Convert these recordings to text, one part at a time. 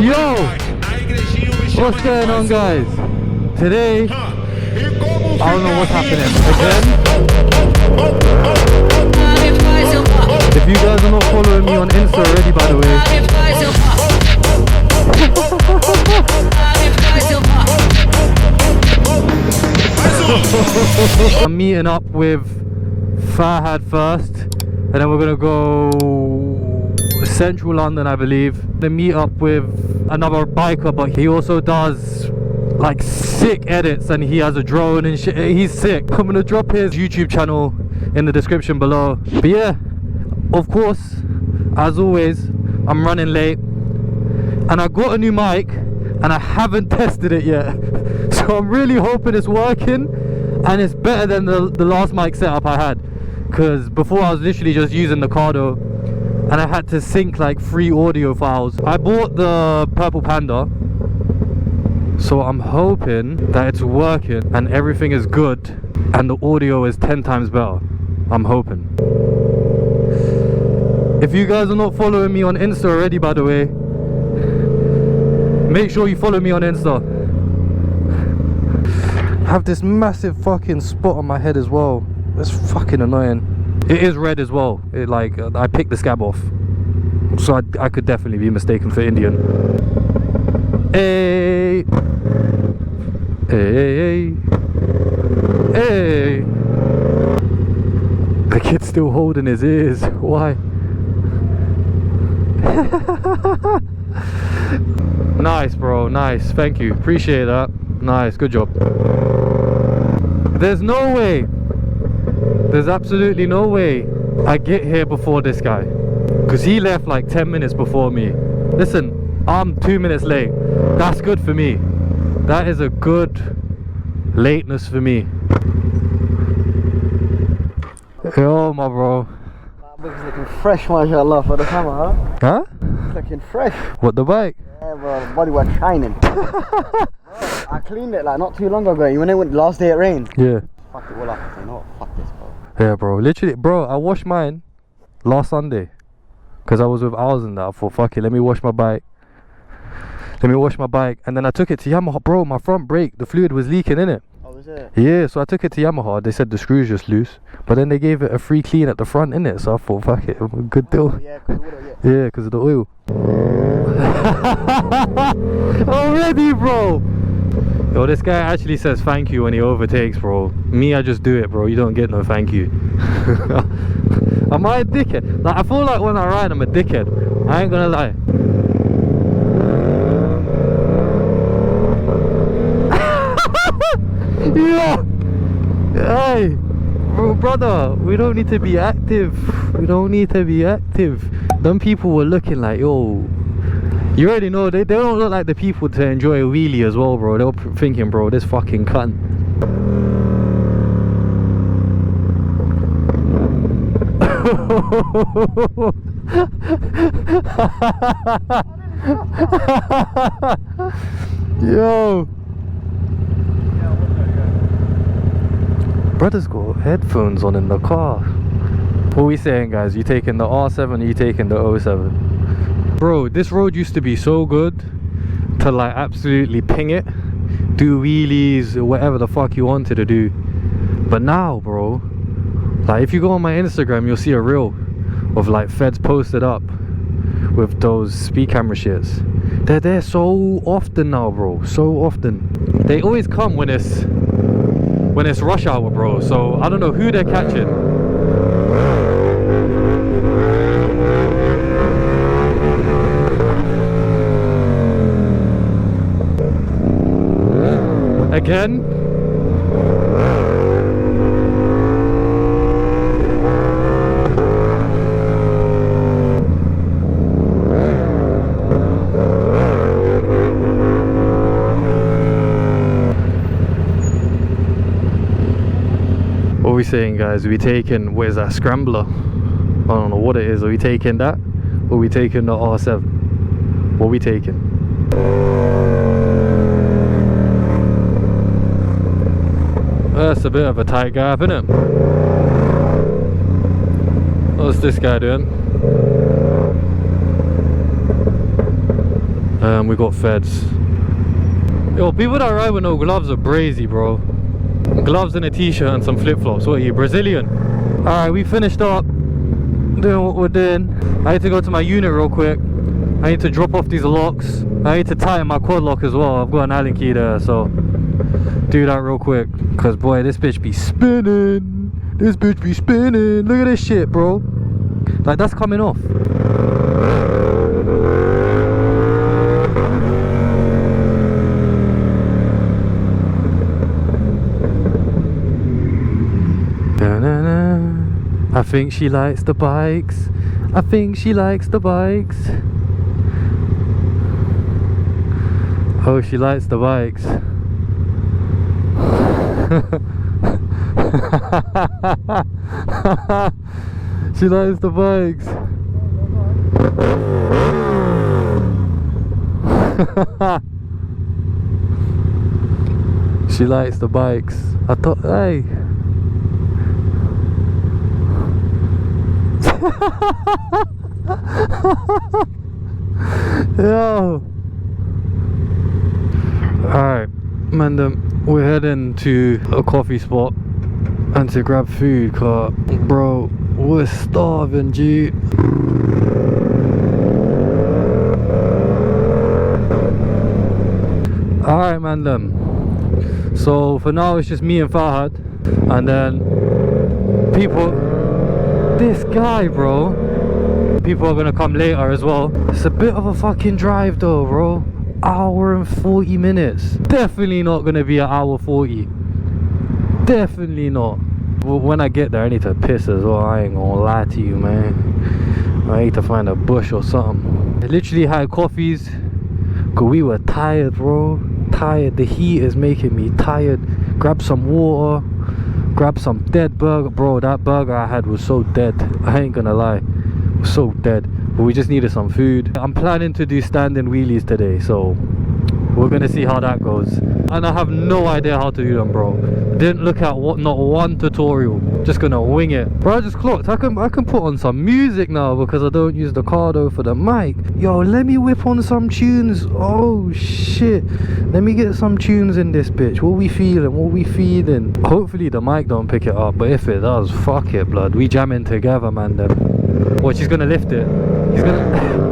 Yo! What's going on, guys? Today, I don't know what's happening. Again? If you guys are not following me on Insta already, by the way, I'm meeting up with Farhad first, and then we're gonna go Central London, I believe. Then meet up with another biker, but he also does like sick edits and he has a drone and shit. He's sick. I'm gonna drop his YouTube channel in the description below. But yeah, of course, as always, I'm running late and I got a new mic and I haven't tested it yet. So I'm really hoping it's working and it's better than the last mic setup I had, because before I was literally just using the Cardo and I had to sync like 3 audio files. I bought the Purplepanda, so I'm hoping that it's working and everything is good and the audio is 10 times better. I'm hoping. If you guys are not following me on Insta already, by the way, make sure you follow me on Insta. I have this massive fucking spot on my head as well. It's fucking annoying. It is red as well. It like I picked the scab off, so I could definitely be mistaken for Indian. Hey, hey, hey. The kid's still holding his ears. Why? Nice, bro. Nice. Thank you. Appreciate that. Nice. Good job. There's no way. There's absolutely no way I get here before this guy, because he left like 10 minutes before me. Listen, I'm 2 minutes late. That's good for me. That is a good lateness for me. Yo, my bro. That bike's looking fresh, mashallah, for the summer, huh? Huh? Looking fresh. What, the bike? Yeah, bro, the bodywork's shining. Bro, I cleaned it like not too long ago. When it went last day it rained. Yeah. Fuck it all up. You know what? Fuck this, bro. Yeah, bro. Literally, bro, I washed mine last Sunday because I was with Owls and that. I thought, fuck it, let me wash my bike. Let me wash my bike. And then I took it to Yamaha. Bro, my front brake, the fluid was leaking in it. Oh, is it? Yeah, so I took it to Yamaha. They said the screw's just loose, but then they gave it a free clean at the front, innit? So I thought, fuck it, good deal. Oh, yeah, because of oil, yeah. Yeah, because of the oil. Already, bro. Yo, this guy actually says thank you when he overtakes, bro. Me, I just do it, bro. You don't get no thank you. Am I a dickhead? Like, I feel like when I ride, I'm a dickhead. I ain't gonna lie. Yeah. Hey, bro, brother, we don't need to be active. We don't need to be active. Them people were looking like, yo, you already know, they don't look like the people to enjoy a wheelie as well, bro. They were thinking, bro, this fucking cunt. Yo. Brother's got headphones on in the car. What are we saying, guys? You taking the R7 or you taking the 07? Bro, this road used to be so good to like absolutely ping it, do wheelies, whatever the fuck you wanted to do. But now, bro, like if you go on my Instagram, you'll see a reel of like feds posted up with those speed camera shits. They're there so often now, bro, so often. They always come when it's rush hour, bro, so I don't know who they're catching. Again. What are we saying, guys? Are we taking, what is that, scrambler? I don't know what it is. Are we taking that? Or are we taking the R7? What are we taking? That's a bit of a tight gap, isn't it? What's this guy doing? We got feds. Yo, people that ride with no gloves are brazy, bro. Gloves and a t-shirt and some flip-flops. What are you, Brazilian? Alright, we finished up doing what we're doing. I need to go to my unit real quick. I need to drop off these locks. I need to tighten my quad lock as well. I've got an Allen key there, so do that real quick. Cause boy, this bitch be spinning. This bitch be spinning. Look at this shit, bro. Like, that's coming off. I think she likes the bikes. I think she likes the bikes. Oh, she likes the bikes. She likes the bikes. She likes the bikes. I thought, hey. Yo. Alright, man, we're heading to a coffee spot and to grab food, cause bro, we're starving, G. Alright, man, so for now it's just me and Fahad, and then people, this guy, bro, people are gonna come later as well. It's a bit of a fucking drive though, bro. Hour and 40 minutes. Definitely not gonna be an hour 40. Definitely not. Well, when I get there I need to piss as well. I ain't gonna lie to you, man. I need to find a bush or something. I literally had coffees cause we were tired, bro. Tired. The heat is making me tired. Grab some water, grab some dead burger. Bro, that burger I had was so dead. I ain't gonna lie, it was so dead. But we just needed some food. I'm planning to do standing wheelies today, so we're gonna see how that goes. And I have no idea how to do them, bro. Didn't look at not one tutorial. Just gonna wing it. Bro, I just clocked. I can put on some music now because I don't use the Cardo for the mic. Yo, let me whip on some tunes. Oh shit. Let me get some tunes in this bitch. What we feeling? What we feeding? Hopefully the mic don't pick it up, but if it does, fuck it, blood. We jamming together, man. Watch, he's gonna lift it. He's gonna.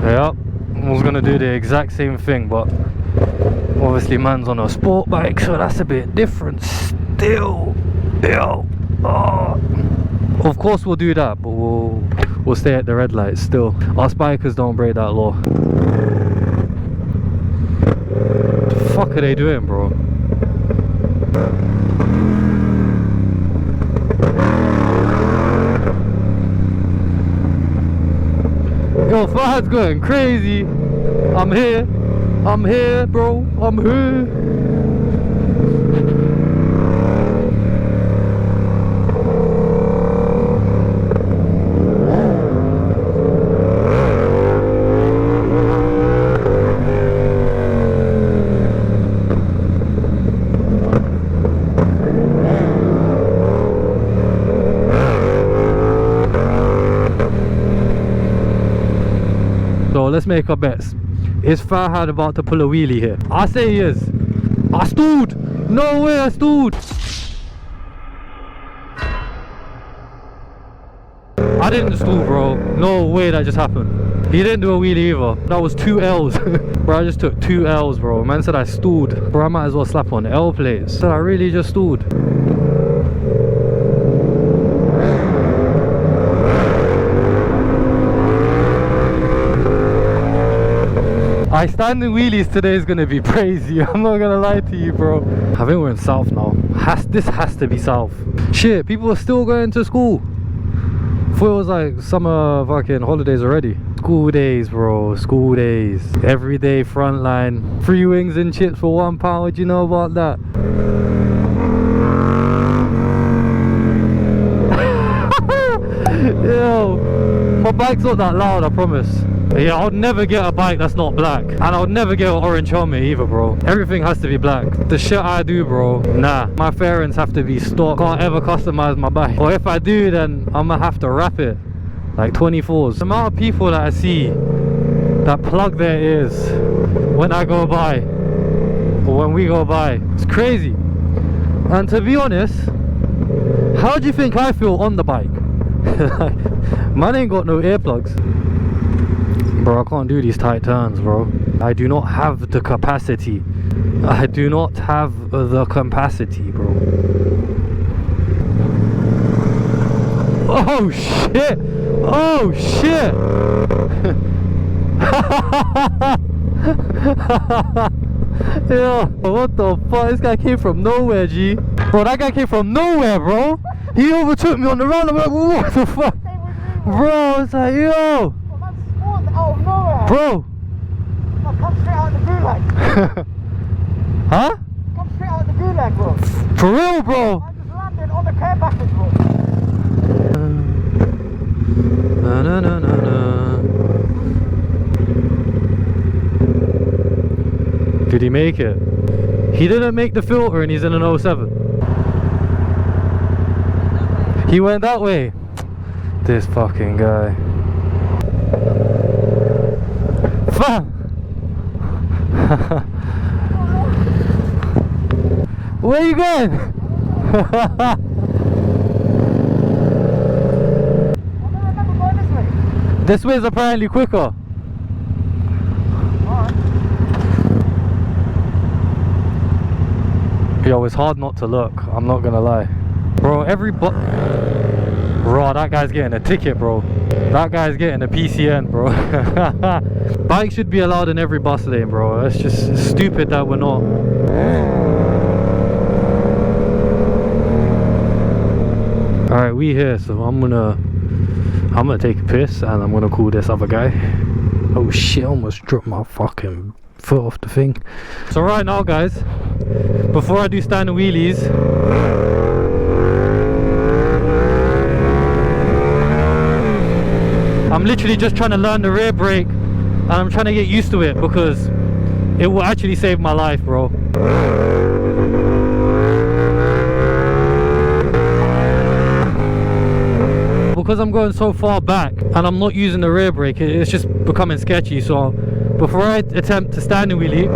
Yep, I was gonna do the exact same thing, but obviously man's on a sport bike, so that's a bit different still. Yo, oh. Of course we'll do that, but we'll stay at the red lights still. Us bikers don't break that law. What the fuck are they doing, bro? Yo, Fahad's going crazy. I'm here, bro. I'm here. So let's make our bets. Is Fahad about to pull a wheelie here? I say he is. I stood. No way I stood. I didn't stood, bro. No way that just happened. He didn't do a wheelie either. That was 2 L's. Bro, I just took 2 L's, bro. Man said I stood. Bro, I might as well slap on L plates. Said I really just stood. Standing wheelies today is gonna be crazy. I'm not gonna lie to you, bro. I think we're in south now. This has to be south. Shit, people are still going to school. Thought it was like summer fucking holidays already. School days, bro. School days. Every day frontline. Free wings and chips for £1. What do you know about that? Yo, my bike's not that loud, I promise. Yeah, I would never get a bike that's not black. And I would never get an orange helmet either, bro. Everything has to be black. The shit I do, bro, nah. My fairings have to be stock. Can't ever customize my bike. Or if I do, then I'm gonna have to wrap it. Like 24s. The amount of people that I see that plug their ears when I go by. Or when we go by. It's crazy. And to be honest, how do you think I feel on the bike? Man ain't got no earplugs. Bro, I can't do these tight turns, bro. I do not have the capacity. I do not have the capacity, bro. Oh shit! Oh shit! Yo, what the fuck? This guy came from nowhere, G. Bro, that guy came from nowhere, bro. He overtook me on the roundabout. What the fuck? Bro, it's like, yo. Bro. Come straight out the gulag. Huh? Come straight out the gulag, bro. For real, bro. I just landed on the care package, bro. Na, na, na, na, na. Did he make it? He didn't make the filter and he's in an 07. He went that way. This fucking guy. Fam! Where you going? This way is apparently quicker. Yo, it's hard not to look, I'm not gonna lie. Bro, bro, that guy's getting a ticket, bro. That guy's getting a PCN, bro. Bikes should be allowed in every bus lane, bro. It's just stupid that we're not. Alright, we here, so I'm gonna take a piss and I'm gonna call this other guy. Oh shit, I almost dropped my fucking foot off the thing. So right now, guys, before I do standing wheelies, I'm literally just trying to learn the rear brake and I'm trying to get used to it because it will actually save my life, bro. Because I'm going so far back and I'm not using the rear brake, it's just becoming sketchy. So before I attempt to stand a wheelie,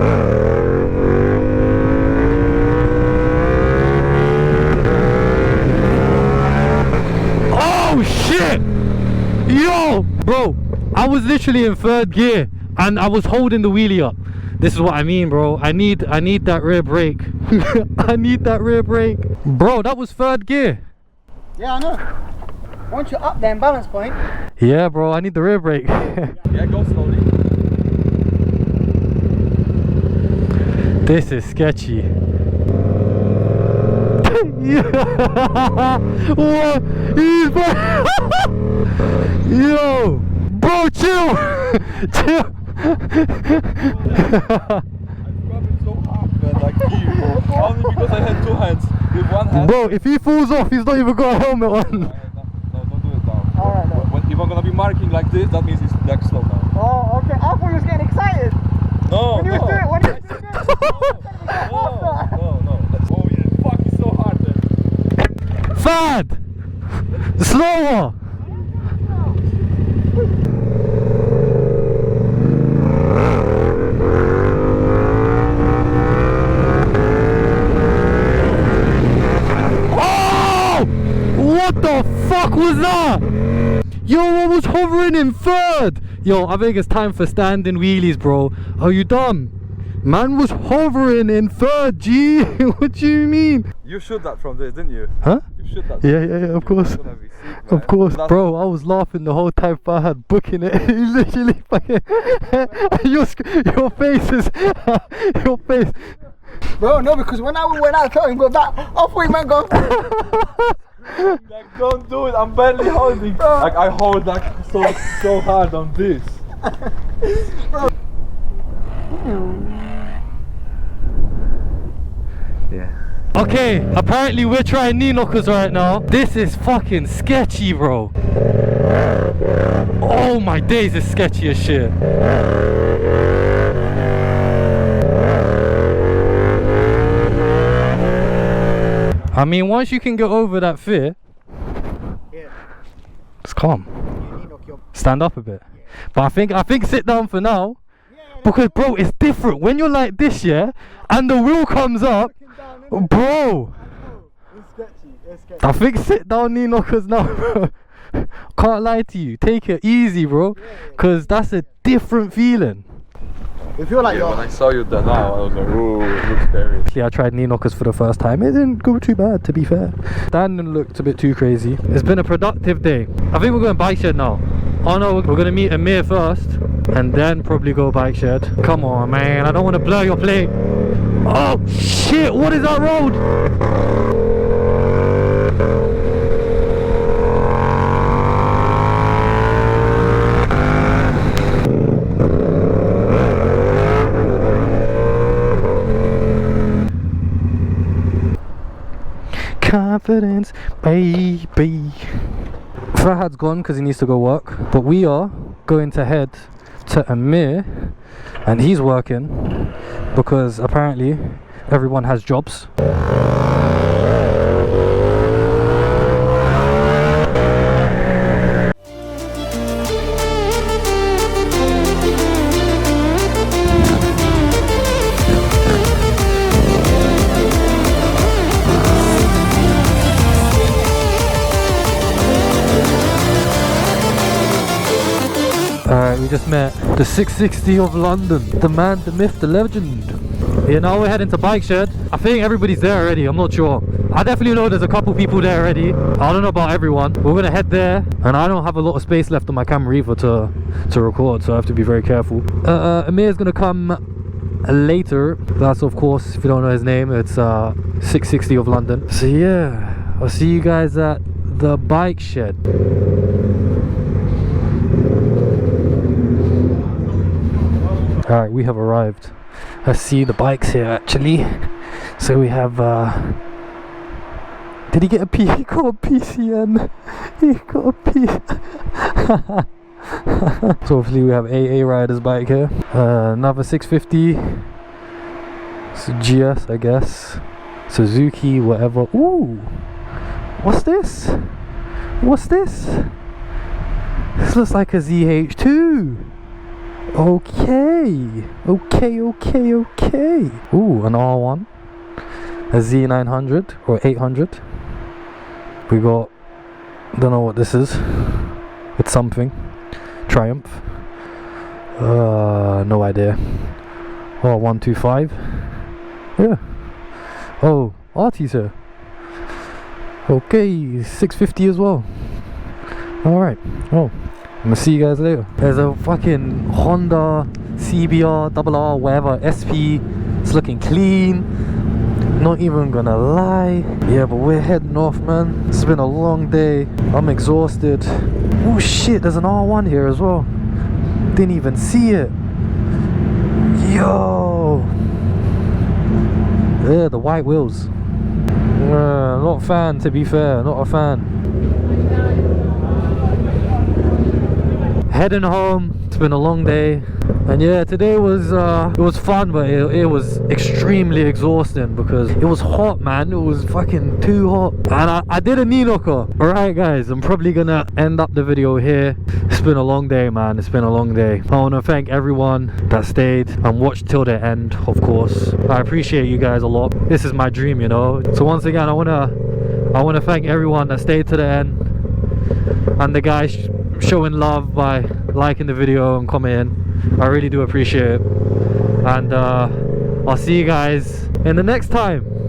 oh shit! Yo, bro, I was literally in 3rd gear and I was holding the wheelie up. This is what I mean, bro. I need that rear brake. I need that rear brake, bro. That was 3rd gear. Yeah, I know. Once you're up there in balance point. Yeah, bro, I need the rear brake. Yeah, go slowly. This is sketchy. What? Yo, bro, chill. Chill. I'm grabbing so hard, man, like you, bro. Only because I had 2 hands. With 1 hand. Bro, if he falls off, he's not even got a helmet on. No, don't do it now. Alright, no. If I'm gonna be marking like this, that means he's like slow now. Oh, okay. I thought you was getting excited. No, When you was doing it, when you was doing it. No. Oh yeah, fuck, he's so hard then. Fad! Slower! Oh! What the fuck was that? Yo, I was hovering in 3rd! Yo, I think it's time for standing wheelies, bro. Are you dumb? Man was hovering in 3rd, G. What do you mean? You shoot that from this, didn't you? Huh? You shoot that. Yeah, of course. Gonna be sick, Of course, That's bro. I was laughing the whole time Fahad booking it. He literally fucking. your face is. Your face. Bro, no, because when I went out, I told him go back. I thought he meant go. Like, don't do it. I'm barely holding. Like, I hold like so hard on this. Yeah. Okay, apparently we're trying knee knockers right now. This is fucking sketchy, bro. Oh my days, it's sketchy as shit. I mean, once you can get over that fear, it's calm. Stand up a bit. But I think sit down for now. Because bro, it's different when you're like this, yeah, and the wheel comes up, bro. I think sit down knee knockers now, bro. Can't lie to you, take it easy, bro, because that's a different feeling. You feel like when I saw you then now, I was like, ooh, it looks scary. Actually, I tried knee knockers for the first time. It didn't go too bad, to be fair. Standing looked a bit too crazy. It's been a productive day. I think we're going bike shed now. Oh no, we're gonna meet Amir first and then probably go bike shed. Come on, man, I don't want to blur your plate. Oh shit, what is that road? Confidence, baby. Fahad's gone because he needs to go work, but we are going to head to Amir, and he's working because apparently everyone has jobs. Alright, we just met the 660 of London. The man, the myth, the legend. Yeah, now we're heading to bike shed. I think everybody's there already, I'm not sure. I definitely know there's a couple people there already. I don't know about everyone. We're gonna head there, and I don't have a lot of space left on my camera either to record, so I have to be very careful. Amir's gonna come later. That's, of course, if you don't know his name, it's 660 of London. So yeah, I'll see you guys at the bike shed. Alright, we have arrived. Let's see the bikes here actually. So we have did he get a P? He got a PCN. He got a P. So hopefully we have AA Rider's bike here. Another 650. It's a GS, I guess. Suzuki, whatever. Ooh! What's this? What's this? This looks like a ZH2. Okay. Okay. Ooh, an R1. A Z900 or 800. We got, don't know what this is. It's something. Triumph. No idea. Oh, 125. Yeah. Oh, Artie's here. Okay, 650 as well. Alright. Oh, I'm gonna see you guys later. There's a fucking Honda CBR, RR, whatever, SP. It's looking clean. Not even gonna lie. Yeah, but we're heading off, man. It's been a long day. I'm exhausted. Oh shit, there's an R1 here as well. Didn't even see it. Yo. Yeah, the white wheels. Not a fan, to be fair. Not a fan. Heading home. It's been a long day. And yeah, today was it was fun, but it was extremely exhausting because it was hot, man. It was fucking too hot, and I did a knee knocker. Alright guys, I'm probably gonna end up the video here. It's been a long day, man. It's been a long day. I want to thank everyone that stayed and watched till the end, of course. I appreciate you guys a lot. This is my dream, you know. So once again, I wanna thank everyone that stayed to the end, and the guys showing love by liking the video and commenting. I really do appreciate it, and I'll see you guys in the next time.